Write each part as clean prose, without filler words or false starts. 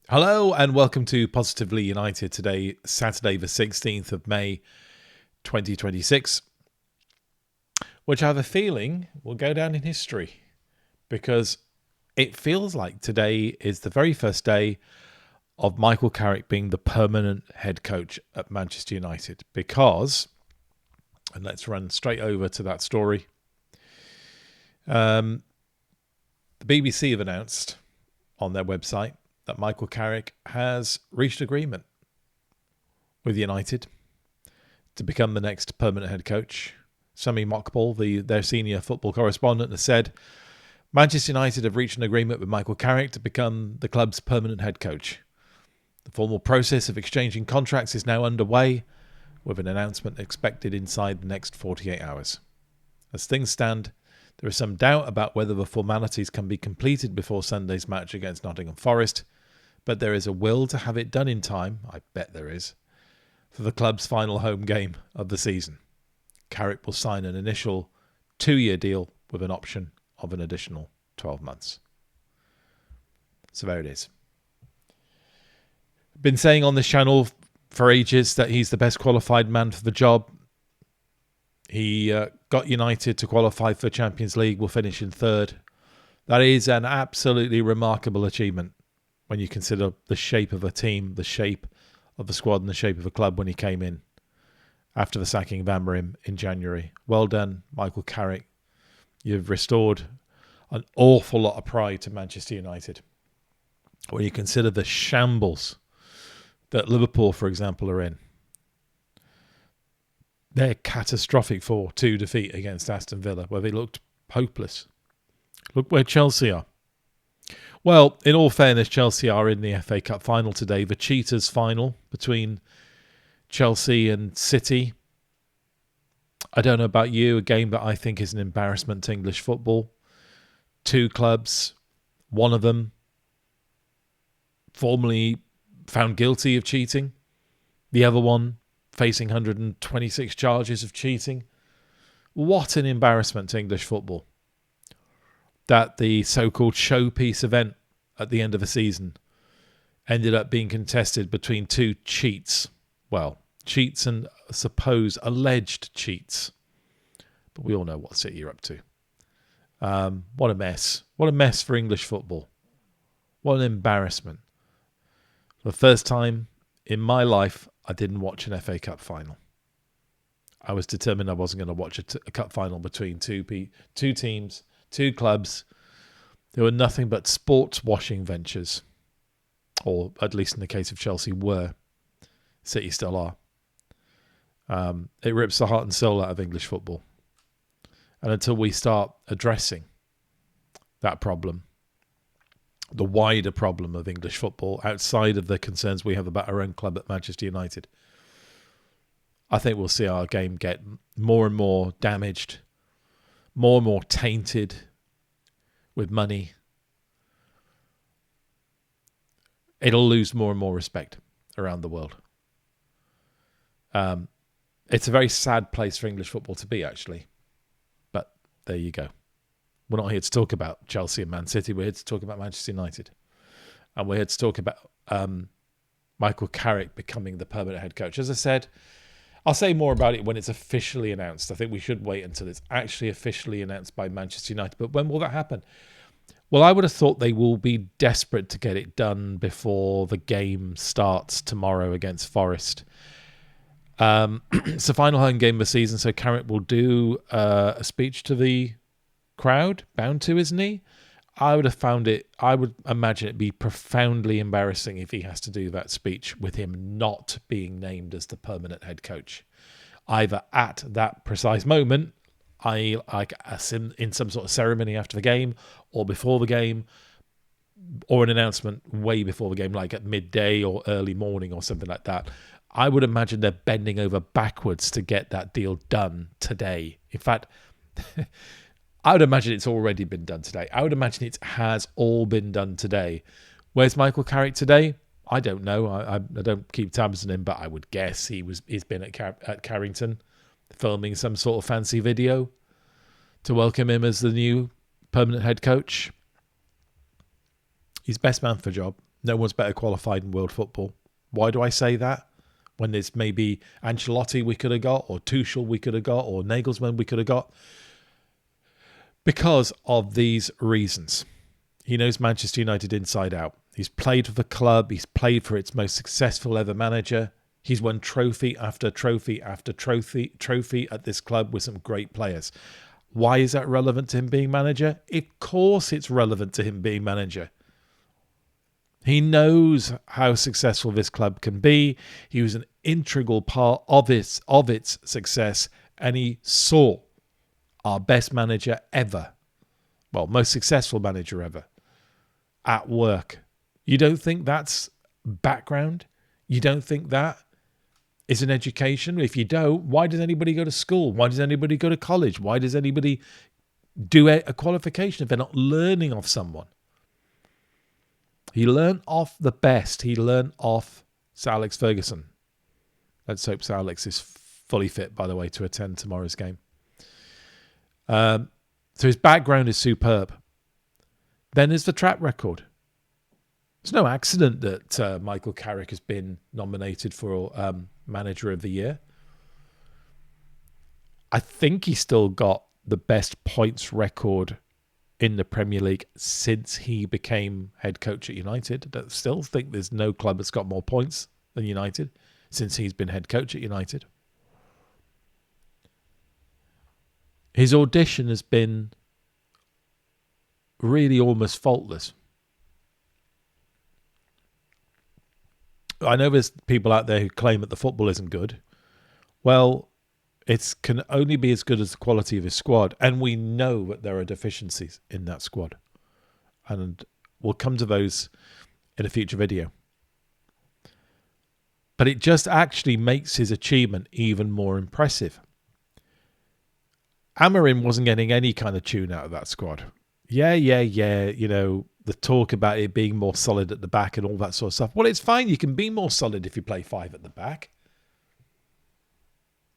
Hello and welcome to Positively United today, Saturday the 16th of May 2026, which I have a feeling will go down in history because it feels like today is the very first day of Michael Carrick being the permanent head coach at Manchester United because, and let's run straight over to that story, the BBC have announced on their website that Michael Carrick has reached agreement with United to become the next permanent head coach. Sami Mokbel, their senior football correspondent, has said Manchester United have reached an agreement with Michael Carrick to become the club's permanent head coach. The formal process of exchanging contracts is now underway, with an announcement expected inside the next 48 hours. As things stand, there is some doubt about whether the formalities can be completed before Sunday's match against Nottingham Forest, but there is a will to have it done in time, I bet there is, for the club's final home game of the season. Carrick will sign an initial 2-year deal with an option of an additional 12 months. So there it is. Been saying on this channel for ages that he's the best qualified man for the job. He got United to qualify for Champions League, will finish in third. That is an absolutely remarkable achievement when you consider the shape of a team, the shape of the squad and the shape of a club when he came in after the sacking of Amorim in January. Well done, Michael Carrick. You've restored an awful lot of pride to Manchester United. When you consider the shambles that Liverpool, for example, are in. Their catastrophic 4-2 defeat against Aston Villa, where they looked hopeless. Look where Chelsea are. Well, in all fairness, Chelsea are in the FA Cup final today, the Cheetahs final between Chelsea and City. I don't know about you, a game that I think is an embarrassment to English football. Two clubs, one of them formally found guilty of cheating, the other one facing 126 charges of cheating. What an embarrassment to English football. That the so-called showpiece event at the end of the season ended up being contested between two cheats. Well, cheats and suppose alleged cheats. But we all know what City are up to. What a mess. What a mess for English football. What an embarrassment. For the first time in my life, I didn't watch an FA Cup final. I was determined I wasn't going to watch a cup final between two teams, two clubs. There were nothing but sports washing ventures, or at least in the case of Chelsea were. City still are. It rips the heart and soul out of English football. And until we start addressing that problem, the wider problem of English football, outside of the concerns we have about our own club at Manchester United, I think we'll see our game get more and more damaged, more and more tainted with money. It'll lose more and more respect around the world. It's a very sad place for English football to be, actually. But there you go. We're not here to talk about Chelsea and Man City. We're here to talk about Manchester United. And we're here to talk about Michael Carrick becoming the permanent head coach. As I said, I'll say more about it when it's officially announced. I think we should wait until it's actually officially announced by Manchester United. But when will that happen? Well, I would have thought they will be desperate to get it done before the game starts tomorrow against Forest. It's the final home game of the season, so Carrick will do a speech to the crowd, bound to, isn't he? I would imagine it'd be profoundly embarrassing if he has to do that speech with him not being named as the permanent head coach, either at that precise moment, in some sort of ceremony after the game, or before the game, or an announcement way before the game, like at midday or early morning or something like that. I would imagine they're bending over backwards to get that deal done today. In fact, I would imagine it's already been done today. I would imagine it has all been done today. Where's Michael Carrick today? I don't know. I don't keep tabs on him, but I would guess he's been at Carrington filming some sort of fancy video to welcome him as the new permanent head coach. He's best man for the job. No one's better qualified in world football. Why do I say that? When there's maybe Ancelotti we could have got, or Tuchel we could have got, or Nagelsmann we could have got. Because of these reasons. He knows Manchester United inside out. He's played for the club. He's played for its most successful ever manager. He's won trophy after trophy after trophy at this club with some great players. Why is that relevant to him being manager? Of course it's relevant to him being manager. He knows how successful this club can be. He was an integral part of its success, and he saw our best manager ever, well, most successful manager ever, at work. You don't think that's background? You don't think that is an education? If you don't, why does anybody go to school? Why does anybody go to college? Why does anybody do a qualification if they're not learning off someone? He learned off the best. He learned off Sir Alex Ferguson. Let's hope Sir Alex is fully fit, by the way, to attend tomorrow's game. So his background is superb. Then there's the track record. It's no accident that Michael Carrick has been nominated for Manager of the Year. I think he's still got the best points record in the Premier League since he became head coach at United. I still think there's no club that's got more points than United since he's been head coach at United. His audition has been really almost faultless. I know there's people out there who claim that the football isn't good. Well, it can only be as good as the quality of his squad. And we know that there are deficiencies in that squad. And we'll come to those in a future video. But it just actually makes his achievement even more impressive. Amorim wasn't getting any kind of tune out of that squad. Yeah. You know, the talk about it being more solid at the back and all that sort of stuff. Well, it's fine. You can be more solid if you play 5 at the back.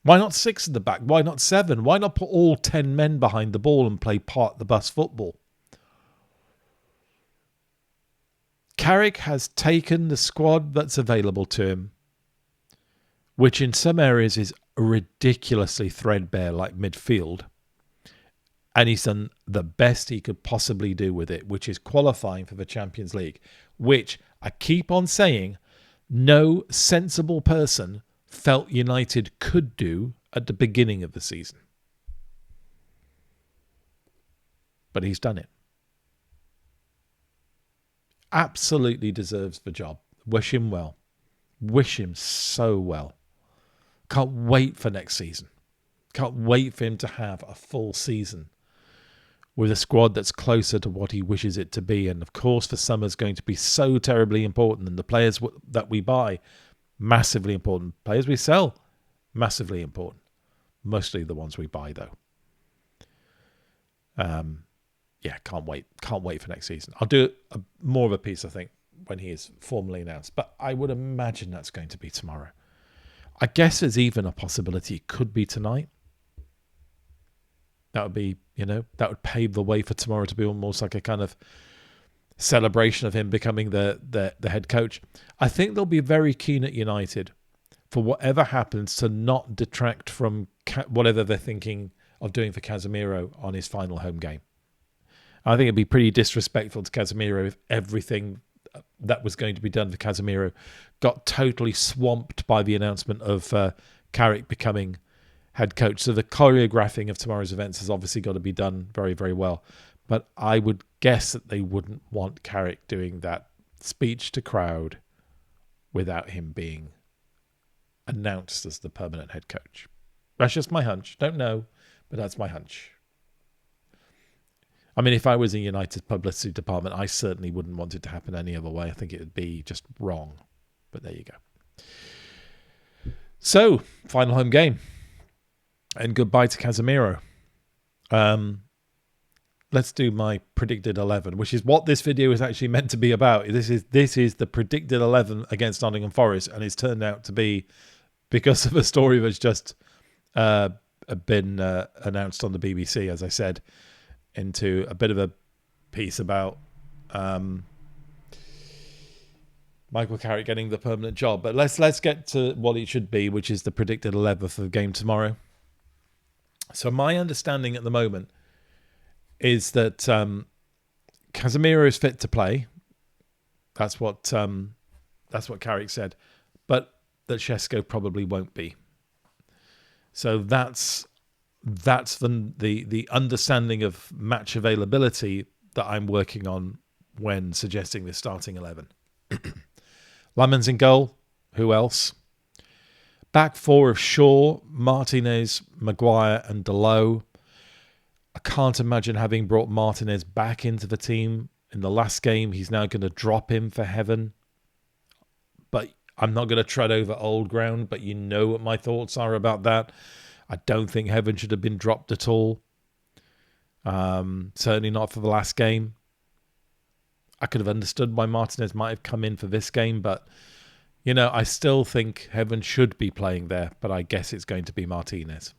Why not 6 at the back? Why not 7? Why not put all 10 men behind the ball and play part the bus football? Carrick has taken the squad that's available to him, which in some areas is ridiculously threadbare, like midfield, and he's done the best he could possibly do with it, which is qualifying for the Champions League, which I keep on saying no sensible person felt United could do at the beginning of the season. But he's done it. Absolutely deserves the job. Wish him well. Wish him so well. Can't wait for next season. Can't wait for him to have a full season with a squad that's closer to what he wishes it to be. And of course, the summer's going to be so terribly important. And the players that we buy, massively important. Players we sell, massively important. Mostly the ones we buy, though. Yeah, can't wait. Can't wait for next season. I'll do more of a piece, I think, when he is formally announced. But I would imagine that's going to be tomorrow. I guess there's even a possibility it could be tonight. That would be, that would pave the way for tomorrow to be almost like a kind of celebration of him becoming the head coach. I think they'll be very keen at United for whatever happens to not detract from whatever they're thinking of doing for Casemiro on his final home game. I think it'd be pretty disrespectful to Casemiro if everything that was going to be done for Casemiro got totally swamped by the announcement of Carrick becoming head coach. So the choreographing of tomorrow's events has obviously got to be done very, very well. But I would guess that they wouldn't want Carrick doing that speech to crowd without him being announced as the permanent head coach. That's just my hunch. Don't know, but that's my hunch. I mean, if I was in United's publicity department, I certainly wouldn't want it to happen any other way. I think it would be just wrong. But there you go. So, final home game. And goodbye to Casemiro. Let's do my predicted 11, which is what this video is actually meant to be about. This is the predicted 11 against Nottingham Forest, and it's turned out to be, because of a story that's just been announced on the BBC, as I said, into a bit of a piece about Michael Carrick getting the permanent job. But let's get to what it should be, which is the predicted 11th of the game tomorrow. So my understanding at the moment is that Casemiro is fit to play. That's what Carrick said, but that Šeško probably won't be. So that's the understanding of match availability that I'm working on when suggesting this starting 11. Lammens in goal. Who else? Back four of Shaw, Martinez, Maguire and Dalot. I can't imagine having brought Martinez back into the team in the last game. He's now going to drop him for heaven. But I'm not going to tread over old ground, but you know what my thoughts are about that. I don't think heaven should have been dropped at all. Certainly not for the last game. I could have understood why Martinez might have come in for this game, but I still think heaven should be playing there, but I guess it's going to be Martinez.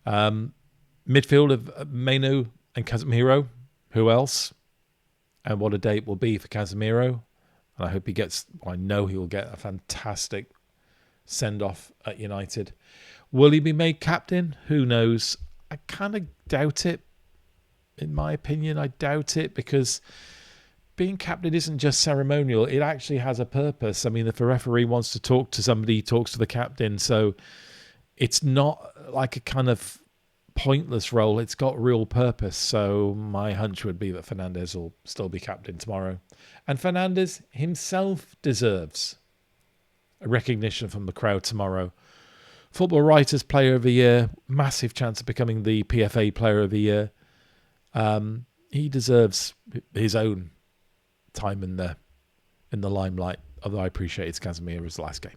Midfield of Menu and Casemiro. Who else? And what a day it will be for Casemiro. And I hope I know he will get a fantastic send-off at United. Will he be made captain? Who knows? I kind of doubt it. In my opinion, I doubt it, because being captain isn't just ceremonial. It actually has a purpose. I mean, if a referee wants to talk to somebody, he talks to the captain. So it's not like a kind of pointless role. It's got real purpose. So my hunch would be that Fernandes will still be captain tomorrow. And Fernandes himself deserves a recognition from the crowd tomorrow. Football Writers Player of the Year, massive chance of becoming the PFA Player of the Year. He deserves his own time in the limelight, although I appreciate it's Casemiro's last game.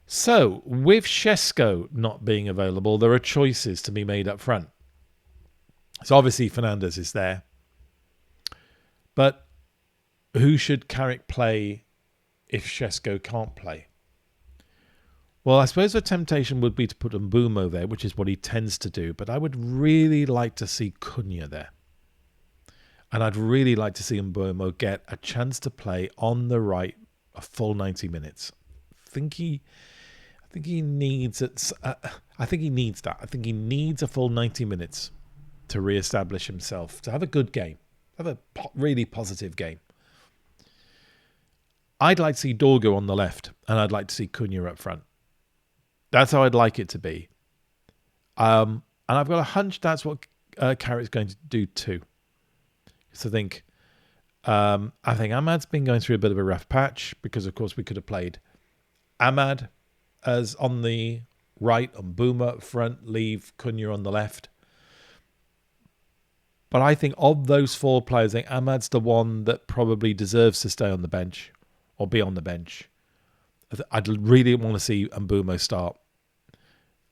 So, with Šeško not being available, there are choices to be made up front. So obviously Fernandes is there. But who should Carrick play if Šeško can't play? Well, I suppose the temptation would be to put Mbeumo there, which is what he tends to do. But I would really like to see Cunha there. And I'd really like to see Mbeumo get a chance to play on the right a full 90 minutes. I think he needs it. I think he needs that. I think he needs a full 90 minutes to re-establish himself, to have a good game, have a really positive game. I'd like to see Dorgo on the left, and I'd like to see Cunha up front. That's how I'd like it to be. And I've got a hunch that's what Carrick's going to do too. So I think Ahmad's been going through a bit of a rough patch, because, of course, we could have played Ahmad as on the right, and Mbeumo up front, leave Cunha on the left. But I think of those four players, I think Ahmad's the one that probably deserves to stay on the bench or be on the bench. I'd really want to see Mbeumo start.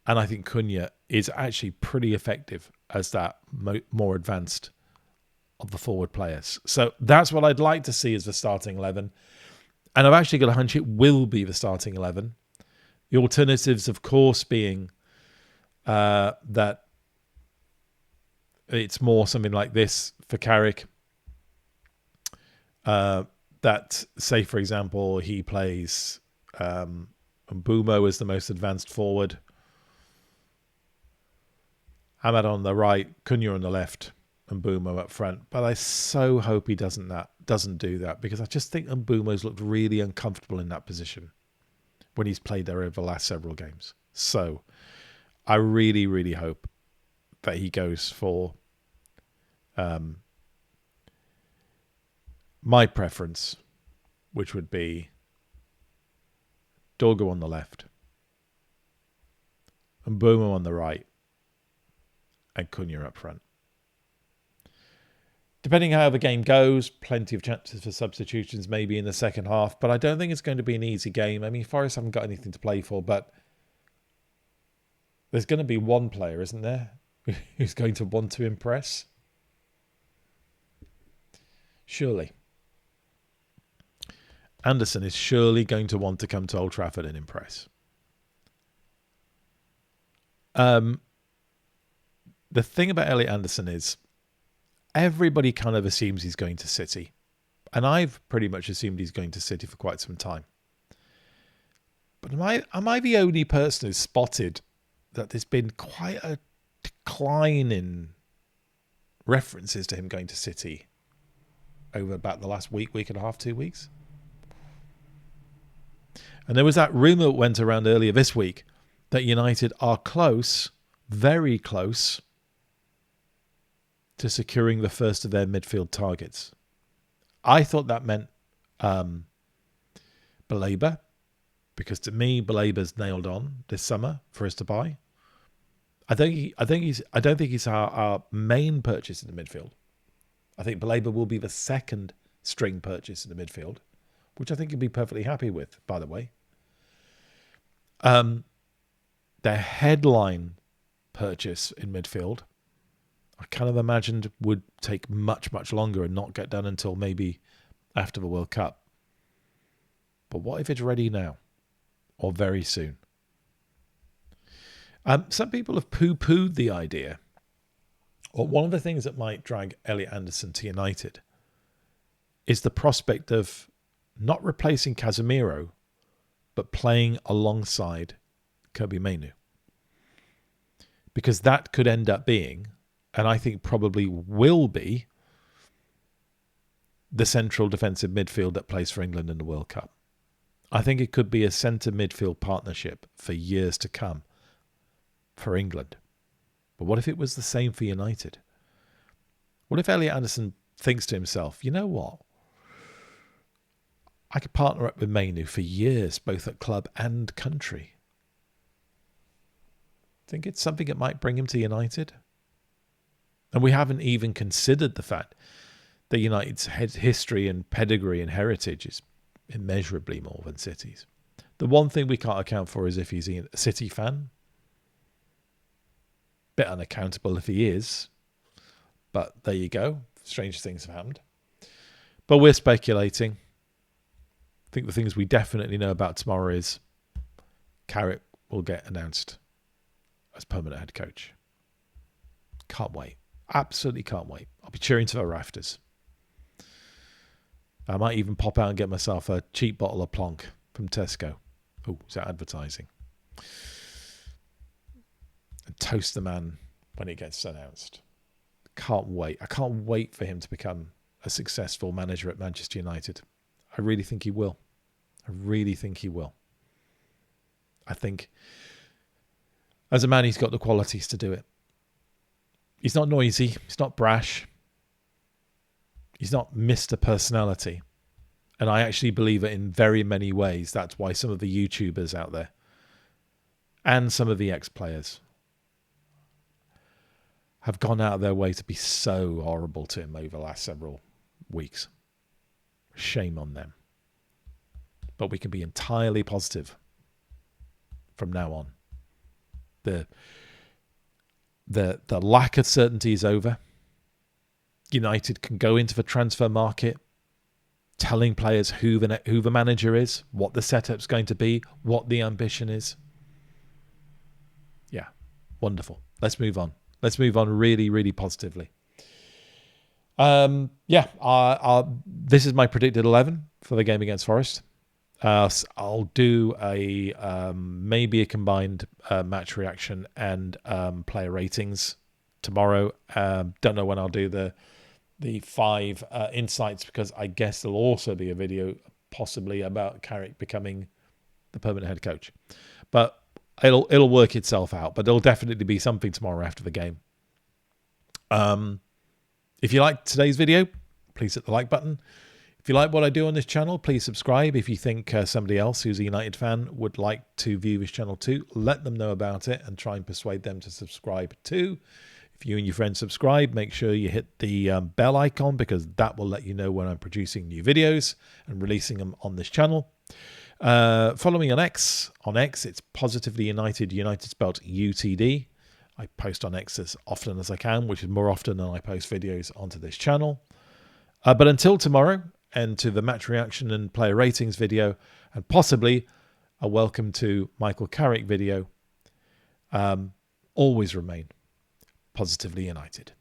And I think Cunha is actually pretty effective as that more advanced of the forward players. So that's what I'd like to see as the starting 11. And I've actually got a hunch it will be the starting 11. The alternatives, of course, being that it's more something like this for Carrick. That, say, for example, he plays Mbeumo as the most advanced forward, Ahmad on the right, Cunha on the left, and Mbeumo up front. But I so hope he doesn't do that, because I just think Mbeumo's looked really uncomfortable in that position when he's played there over the last several games. So I really, really hope that he goes for my preference, which would be Dorgo on the left, and Mbeumo on the right, and Cunha up front. Depending how the game goes, plenty of chances for substitutions maybe in the second half, but I don't think it's going to be an easy game. I mean, Forest haven't got anything to play for, but there's going to be one player, isn't there, who's going to want to impress? Surely. Anderson is surely going to want to come to Old Trafford and impress. The thing about Elliot Anderson is everybody kind of assumes he's going to City. And I've pretty much assumed he's going to City for quite some time. But am I the only person who's spotted that there's been quite a decline in references to him going to City over about the last week and a half, 2 weeks? And there was that rumour that went around earlier this week that United are close, very close, to securing the first of their midfield targets. I thought that meant Baleba, because to me, Baleba's nailed on this summer for us to buy. I don't think he's our main purchase in the midfield. I think Baleba will be the second string purchase in the midfield, which I think you'd be perfectly happy with, by the way. Their headline purchase in midfield, I kind of imagined would take much, much longer and not get done until maybe after the World Cup. But what if it's ready now or very soon? Some people have poo-pooed the idea, or one of the things that might drag Elliot Anderson to United is the prospect of not replacing Casemiro, but playing alongside Kobbie Mainoo. Because that could end up being, and I think probably will be, the central defensive midfield that plays for England in the World Cup. I think it could be a centre midfield partnership for years to come for England. But what if it was the same for United? What if Elliot Anderson thinks to himself, you know what? I could partner up with Mainoo for years, both at club and country. Think it's something that might bring him to United? And we haven't even considered the fact that United's history and pedigree and heritage is immeasurably more than City's. The one thing we can't account for is if he's a City fan. Bit unaccountable if he is. But there you go. Strange things have happened. But we're speculating. I think the things we definitely know about tomorrow is Carrick will get announced as permanent head coach. Can't wait. Absolutely can't wait. I'll be cheering to the rafters. I might even pop out and get myself a cheap bottle of Plonk from Tesco. Oh, is that advertising? And toast the man when it gets announced. Can't wait. I can't wait for him to become a successful manager at Manchester United. I really think he will. I really think he will. I think as a man, he's got the qualities to do it. He's not noisy. He's not brash. He's not Mr. Personality. And I actually believe it in very many ways. That's why some of the YouTubers out there and some of the ex-players have gone out of their way to be so horrible to him over the last several weeks. Shame on them. But we can be entirely positive from now on. The lack of certainty is over. United can go into the transfer market telling players who the manager is, what the setup's going to be, what the ambition is. Yeah, wonderful. Let's move on. Let's move on really, really positively. This is my predicted 11 for the game against Forest. I'll do maybe a combined match reaction and player ratings tomorrow. Don't know when I'll do the 5 insights, because I guess there'll also be a video possibly about Carrick becoming the permanent head coach. But it'll work itself out. But there'll definitely be something tomorrow after the game. If you liked today's video, please hit the like button. If you like what I do on this channel, please subscribe. If you think somebody else who's a United fan would like to view this channel too, let them know about it and try and persuade them to subscribe too. If you and your friends subscribe, make sure you hit the bell icon, because that will let you know when I'm producing new videos and releasing them on this channel. Follow me on X. On X, it's Positively United, United spelled UTD. I post on X as often as I can, which is more often than I post videos onto this channel. But until tomorrow, and to the match reaction and player ratings video, and possibly a welcome to Michael Carrick video, always remain Positively United.